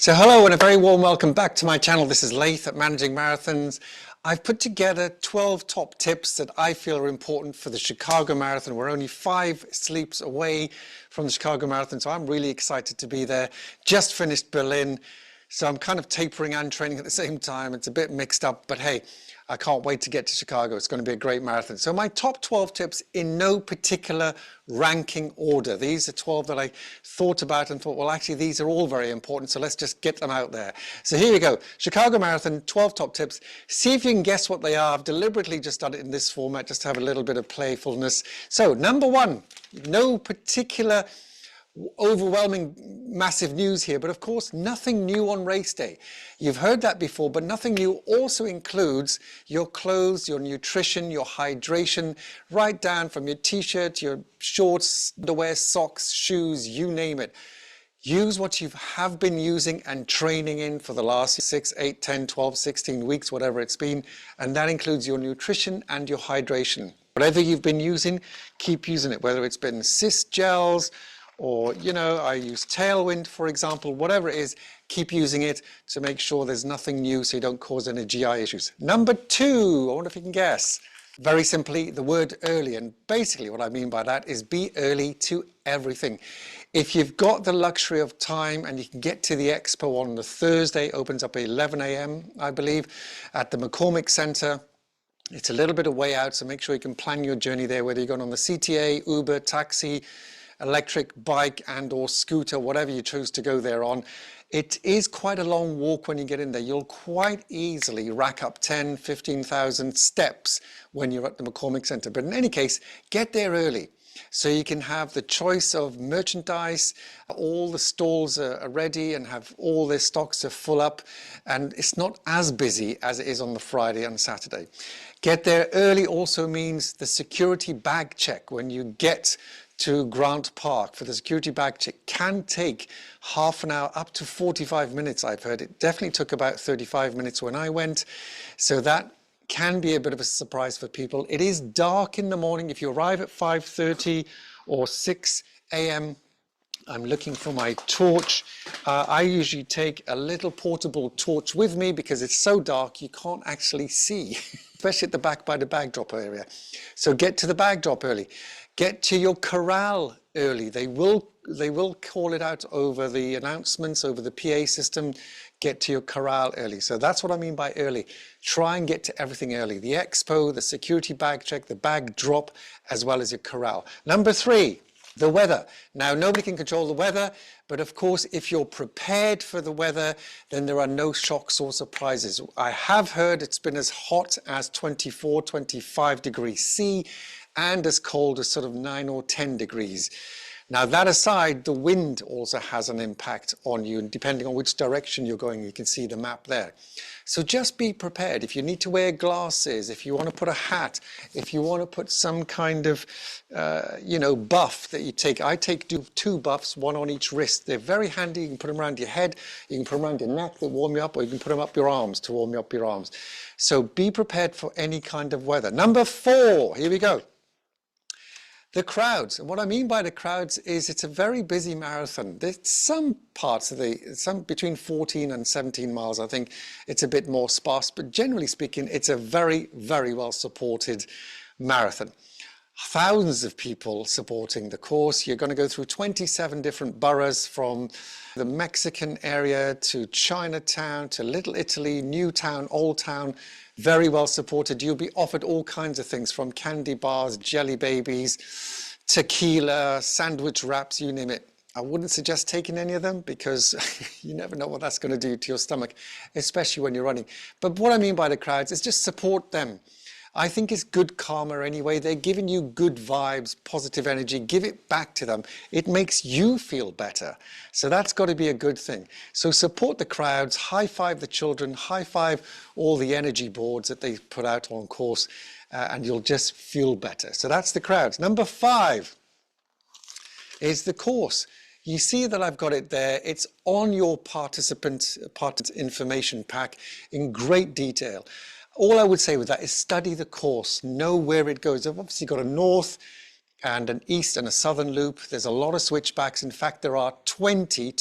So hello and a very warm welcome back to my channel. This is Laith at Managing Marathons. I've put together 12 top tips that I feel are important for the Chicago Marathon. We're only 5 sleeps away from the Chicago Marathon, so I'm really excited to be there. Just finished Berlin, so I'm kind of tapering and training at the same time. It's a bit mixed up, but hey, I can't wait to get to Chicago. It's going to be a great marathon. So my top 12 tips in no particular ranking order. These are 12 that I thought about and thought, well, actually, these are all very important. So let's just get them out there. So here we go. Chicago Marathon, 12 top tips. See if you can guess what they are. I've deliberately just done it in this format, just to have a little bit of playfulness. So number 1, no particular overwhelming massive news here, but of course nothing new on race day. You've heard that before, but nothing new also includes your clothes, your nutrition, your hydration, right down from your t-shirt, your shorts, underwear, socks, shoes, you name it. Use what you have been using and training in for the last 6, 8, 10, 12, 16 weeks, whatever it's been, and that includes your nutrition and your hydration. Whatever you've been using, keep using it, whether it's been cyst gels, or, you know, I use Tailwind, for example, whatever it is, keep using it to make sure there's nothing new so you don't cause any GI issues. Number 2, I wonder if you can guess. Very simply, the word early. And basically what I mean by that is be early to everything. If you've got the luxury of time and you can get to the Expo on the Thursday, opens up at 11 a.m., I believe, at the McCormick Center. It's a little bit of way out, so make sure you can plan your journey there, whether you're going on the CTA, Uber, taxi, electric bike and or scooter, whatever you choose to go there on. It is quite a long walk when you get in there. You'll quite easily rack up 10, 15,000 steps when you're at the McCormick Center. But in any case, get there early so you can have the choice of merchandise. All the stalls are ready and have all their stocks are full up, and it's not as busy as it is on the Friday and Saturday. Get there early also means the security bag check when you get to Grant Park for the security bag check can take half an hour up to 45 minutes. I've heard it definitely took about 35 minutes when I went, so that can be a bit of a surprise for people. It is dark in the morning. If you arrive at 5:30 or 6 a.m. I'm looking for my torch. I usually take a little portable torch with me because it's so dark you can't actually see, especially at the back by the bag drop area. So get to the bag drop early. Get to your corral early. They will call it out over the announcements, over the PA system. Get to your corral early. So that's what I mean by early. Try and get to everything early. The Expo, the security bag check, the bag drop, as well as your corral. Number 3, the weather. Now, nobody can control the weather, but of course, if you're prepared for the weather, then there are no shocks or surprises. I have heard it's been as hot as 24, 25 degrees C, and as cold as sort of 9 or 10 degrees. Now that aside, the wind also has an impact on you, and depending on which direction you're going, you can see the map there. So just be prepared. If you need to wear glasses, if you want to put a hat, if you want to put some kind of, buff that you take. I take 2 buffs, 1 on each wrist. They're very handy. You can put them around your head, you can put them around your neck, they warm you up, or you can put them up your arms to warm you up your arms. So be prepared for any kind of weather. Number 4, here we go. The crowds. And what I mean by the crowds is it's a very busy marathon. There's some parts of between 14 and 17 miles, I think it's a bit more sparse, but generally speaking, it's a very, very well supported marathon. Thousands of people supporting the course. You're going to go through 27 different boroughs, from the Mexican area to Chinatown to Little Italy, New Town, Old Town. Very well supported. You'll be offered all kinds of things, from candy bars, jelly babies, tequila, sandwich wraps, you name it. I wouldn't suggest taking any of them because you never know what that's going to do to your stomach, especially when you're running. But what I mean by the crowds is just support them. I think it's good karma anyway. They're giving you good vibes, positive energy. Give it back to them. It makes you feel better. So that's got to be a good thing. So support the crowds, high five the children, high five all the energy boards that they put out on course, and you'll just feel better. So that's the crowds. Number 5 is the course. You see that I've got it there. It's on your participant information pack in great detail. All I would say with that is study the course, know where it goes. I've obviously got a north and an east and a southern loop. There's a lot of switchbacks. In fact, there are 20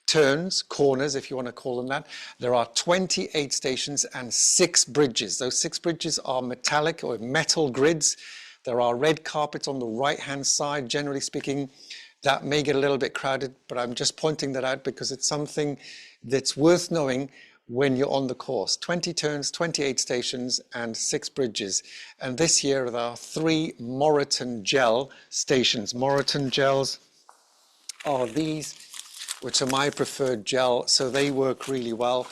turns, corners, if you want to call them that. There are 28 stations and 6 bridges. Those 6 bridges are metallic or metal grids. There are red carpets on the right-hand side. Generally speaking, that may get a little bit crowded, but I'm just pointing that out because it's something that's worth knowing when you're on the course. 20 turns, 28 stations, and 6 bridges. And this year there are 3 Moreton gel stations. Moreton gels are these, which are my preferred gel, so they work really well.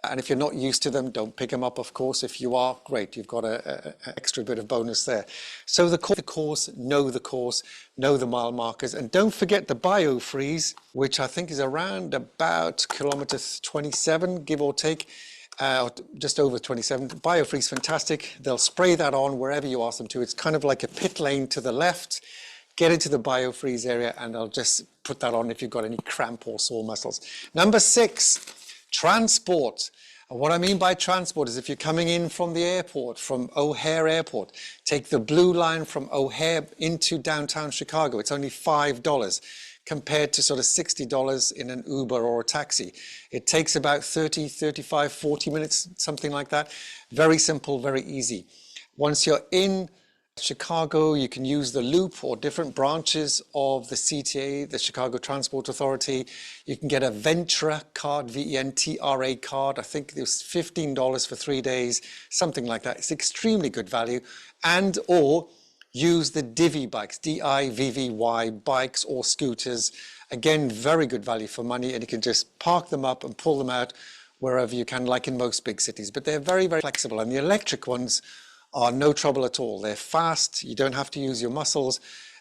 And if you're not used to them, don't pick them up, of course. If you are, great, you've got an extra bit of bonus there. So the course, know the mile markers, and don't forget the biofreeze, which I think is around about kilometer 27, give or take, just over 27. Biofreeze, fantastic. They'll spray that on wherever you ask them to. It's kind of like a pit lane to the left. Get into the biofreeze area and they'll just put that on if you've got any cramp or sore muscles. Number 6, transport. And what I mean by transport is if you're coming in from the airport, from O'Hare Airport, take the blue line from O'Hare into downtown Chicago. It's only $5 compared to sort of $60 in an Uber or a taxi. It takes about 30, 35, 40 minutes, something like that. Very simple, very easy. Once you're in Chicago, you can use the Loop or different branches of the CTA, the Chicago Transport Authority. You can get a Ventra card, V-E-N-T-R-A card. I think it was $15 for 3 days, something like that. It's extremely good value. And or use the Divvy bikes, D-I-V-V-Y bikes or scooters. Again, very good value for money, and you can just park them up and pull them out wherever you can, like in most big cities. But they're very, very flexible. And the electric ones are no trouble at all. They're fast, you don't have to use your muscles,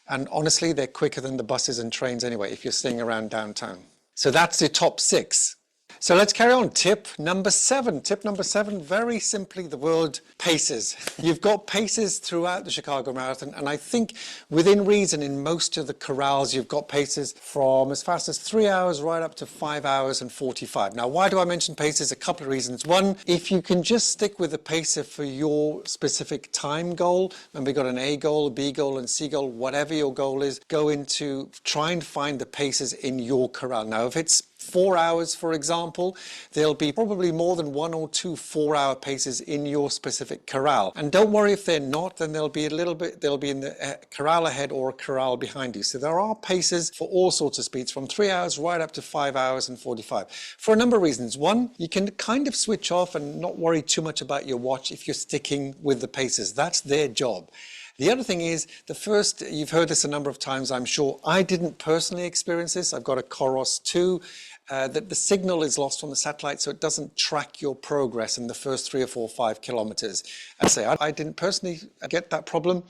and honestly, they're quicker than the buses and trains anyway, if you're staying around downtown. So that's the top 6. So let's carry on. Tip number 7. Tip number 7, very simply, the word paces. You've got paces throughout the Chicago Marathon, and I think within reason in most of the corrals, you've got paces from as fast as 3 hours right up to 5 hours and 45. Now, why do I mention paces? A couple of reasons. One, if you can just stick with the pacer for your specific time goal, and we've got an A goal, a B goal, and C goal, whatever your goal is, go into try and find the paces in your corral. Now, if it's 4 hours, for example, there'll be probably more than 1 or 2 4-hour paces in your specific corral. And don't worry if they're not, then they'll be in the corral ahead or a corral behind you. So there are paces for all sorts of speeds, from 3 hours right up to 5 hours and 45. For a number of reasons. One, you can kind of switch off and not worry too much about your watch if you're sticking with the paces. That's their job. The other thing is, you've heard this a number of times, I'm sure. I didn't personally experience this. I've got a Coros 2. That the signal is lost from the satellite, so it doesn't track your progress in the first 3 or 4 or 5 kilometers. I didn't personally get that problem,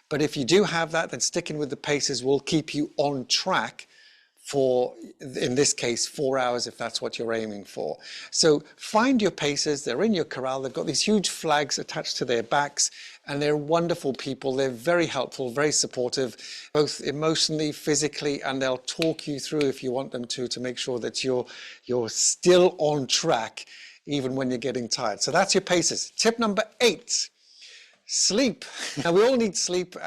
but if you do have that, then sticking with the paces will keep you on track for, in this case, 4 hours, if that's what you're aiming for. So find your paces. They're in your corral. They've got these huge flags attached to their backs, and they're wonderful people. They're very helpful, very supportive, both emotionally, physically, and they'll talk you through if you want them to make sure that you're still on track even when you're getting tired. So that's your paces. Tip number 8, sleep. Now, we all need sleep.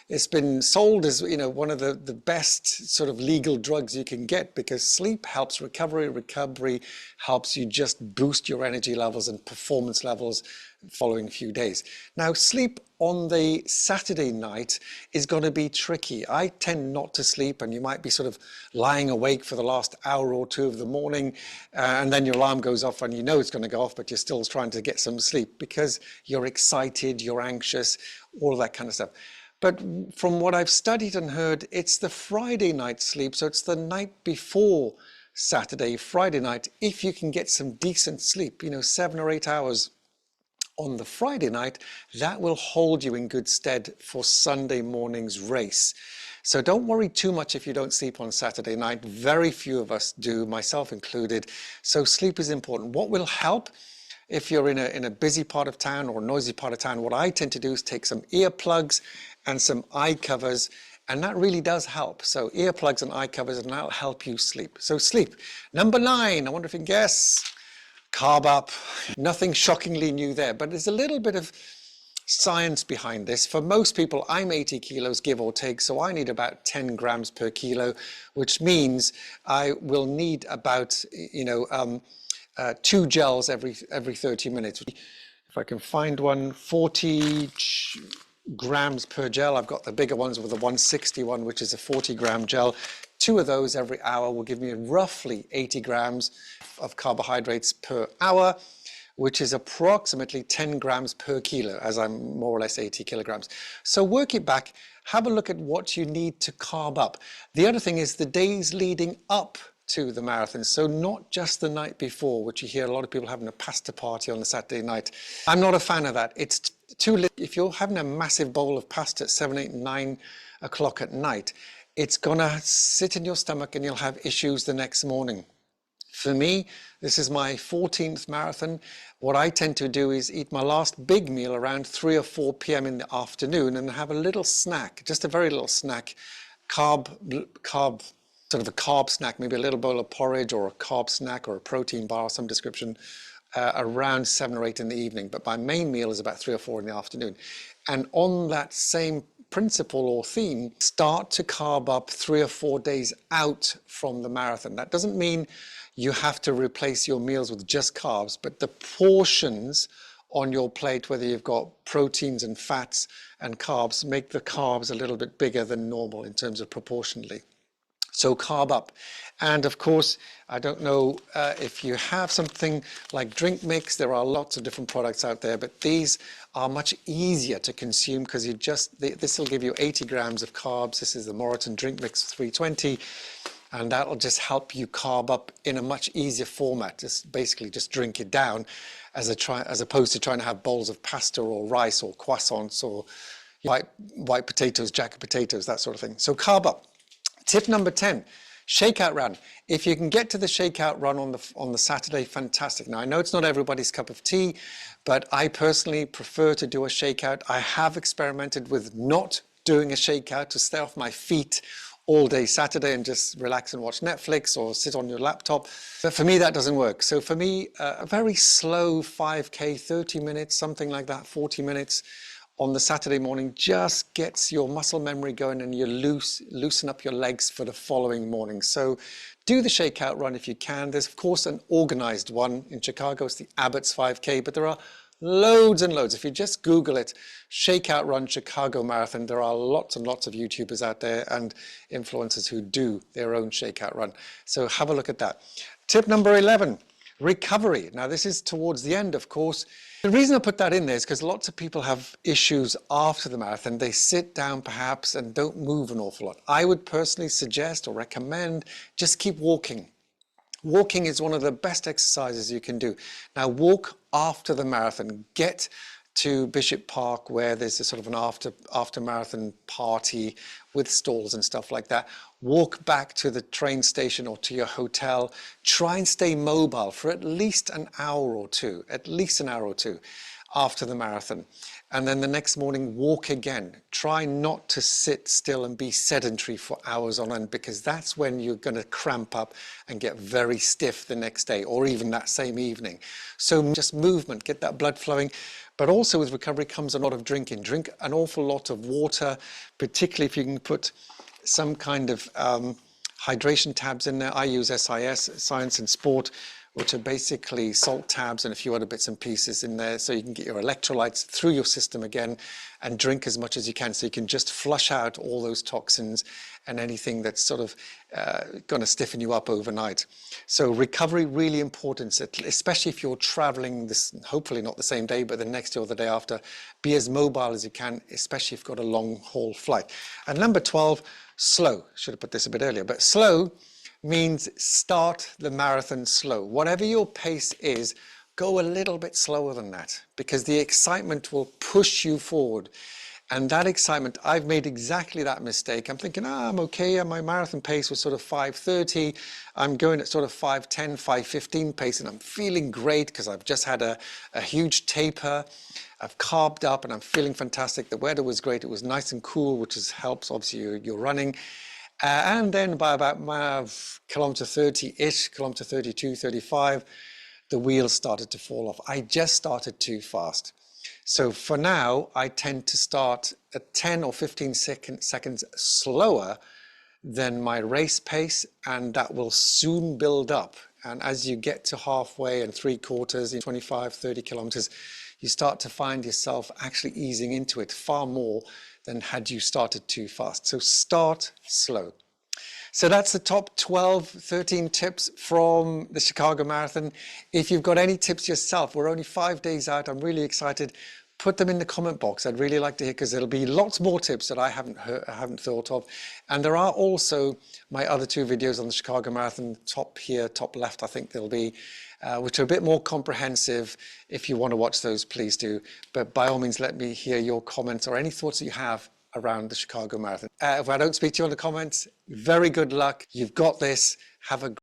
It's been sold as, one of the best sort of legal drugs you can get, because sleep helps recovery. Recovery helps you just boost your energy levels and performance levels following a few days. Now, sleep on the Saturday night is going to be tricky. I tend not to sleep, and you might be sort of lying awake for the last hour or 2 of the morning, and then your alarm goes off and you know it's going to go off, but you're still trying to get some sleep because you're excited, you're anxious, all of that kind of stuff. But from what I've studied and heard, it's the Friday night sleep. So it's the night before Saturday, Friday night. If you can get some decent sleep, 7 or 8 hours on the Friday night, that will hold you in good stead for Sunday morning's race. So don't worry too much if you don't sleep on Saturday night. Very few of us do, myself included. So sleep is important. What will help? If you're in a busy part of town or a noisy part of town, what I tend to do is take some earplugs and some eye covers, and that really does help. So earplugs and eye covers, and that'll help you sleep. So sleep. Number 9, I wonder if you can guess. Carb up. Nothing shockingly new there, but there's a little bit of science behind this. For most people, I'm 80 kilos, give or take, so I need about 10 grams per kilo, which means I will need about, 2 gels every 30 minutes. If I can find one, 40 grams per gel. I've got the bigger ones with the 160 one, which is a 40-gram gel. 2 of those every hour will give me roughly 80 grams of carbohydrates per hour, which is approximately 10 grams per kilo, as I'm more or less 80 kilograms. So work it back, have a look at what you need to carb up. The other thing is the days leading up to the marathon, so not just the night before, which you hear a lot of people having a pasta party on the Saturday night. I'm not a fan of that. It's too late. If you're having a massive bowl of pasta at 7, 8, 9 o'clock at night, it's gonna sit in your stomach and you'll have issues the next morning. For me, this is my 14th marathon. What I tend to do is eat my last big meal around 3 or 4 p.m. in the afternoon and have a little snack, just a very little snack, carb, sort of a carb snack, maybe a little bowl of porridge or a carb snack or a protein bar of some description, around 7 or 8 in the evening. But my main meal is about 3 or 4 in the afternoon. And on that same principle or theme, start to carb up 3 or 4 days out from the marathon. That doesn't mean you have to replace your meals with just carbs, but the portions on your plate, whether you've got proteins and fats and carbs, make the carbs a little bit bigger than normal in terms of proportionally. So carb up. And of course, I don't know if you have something like drink mix, there are lots of different products out there, but these are much easier to consume because this will give you 80 grams of carbs. This is the Moreton Drink Mix 320. And that'll just help you carb up in a much easier format. Just basically just drink it down as opposed to trying to have bowls of pasta or rice or croissants or white potatoes, jacket potatoes, that sort of thing. So carb up. Tip number 10, shakeout run. If you can get to the shakeout run on the Saturday, fantastic. Now, I know it's not everybody's cup of tea, but I personally prefer to do a shakeout. I have experimented with not doing a shakeout to stay off my feet all day Saturday and just relax and watch Netflix or sit on your laptop. But for me, that doesn't work. So for me, a very slow 5K, 30 minutes, something like that, 40 minutes on the Saturday morning just gets your muscle memory going and you loosen up your legs for the following morning. So do the shakeout run if you can. There's of course an organized one in Chicago. It's the Abbott's 5K, but there are loads and loads. If you just Google it, Shakeout Run Chicago Marathon, there are lots and lots of YouTubers out there and influencers who do their own Shakeout Run. So have a look at that. Tip number 11, recovery. Now this is towards the end, of course. The reason I put that in there is because lots of people have issues after the marathon. They sit down perhaps and don't move an awful lot. I would personally suggest or recommend just keep walking. Walking is one of the best exercises you can do. Now walk after the marathon. Get to Bishop Park where there's a sort of an after marathon party with stalls and stuff like that. Walk back to the train station or to your hotel. Try and stay mobile for at least an hour or two, after the marathon. And then the next morning, walk again. Try not to sit still and be sedentary for hours on end, because that's when you're going to cramp up and get very stiff the next day or even that same evening. So just movement, get that blood flowing. But also with recovery comes a lot of drinking. Drink an awful lot of water, particularly if you can put some kind of hydration tabs in there. I use SIS, Science and Sport, which are basically salt tabs and a few other bits and pieces in there, so you can get your electrolytes through your system again and drink as much as you can, so you can just flush out all those toxins and anything that's sort of going to stiffen you up overnight. So recovery, really important, especially if you're traveling this, hopefully not the same day, but the next day or the day after. Be as mobile as you can, especially if you've got a long haul flight. And number 12, slow. Should have put this a bit earlier, but slow means start the marathon slow. Whatever your pace is, go a little bit slower than that, because the excitement will push you forward. And that excitement, I've made exactly that mistake. I'm thinking, I'm okay. My marathon pace was sort of 5:30. I'm going at sort of 5:10, 5:15 pace, and I'm feeling great because I've just had a huge taper. I've carved up and I'm feeling fantastic. The weather was great. It was nice and cool, which helps, obviously, you're running. And then by about kilometer 30-ish, kilometer 32, 35, the wheels started to fall off. I just started too fast. So for now, I tend to start at 10 or 15 seconds slower than my race pace, and that will soon build up. And as you get to halfway and three quarters in 25, 30 kilometers, you start to find yourself actually easing into it far more than had you started too fast. So start slow. So that's the top 12, 13 tips from the Chicago Marathon. If you've got any tips yourself, we're only 5 days out. I'm really excited. Put them in the comment box. I'd really like to hear, because there'll be lots more tips that I haven't thought of. And there are also my other 2 videos on the Chicago Marathon, top here, top left, I think they'll be, which are a bit more comprehensive. If you want to watch those, please do. But by all means, let me hear your comments or any thoughts that you have around the Chicago Marathon. If I don't speak to you in the comments, very good luck. You've got this. Have a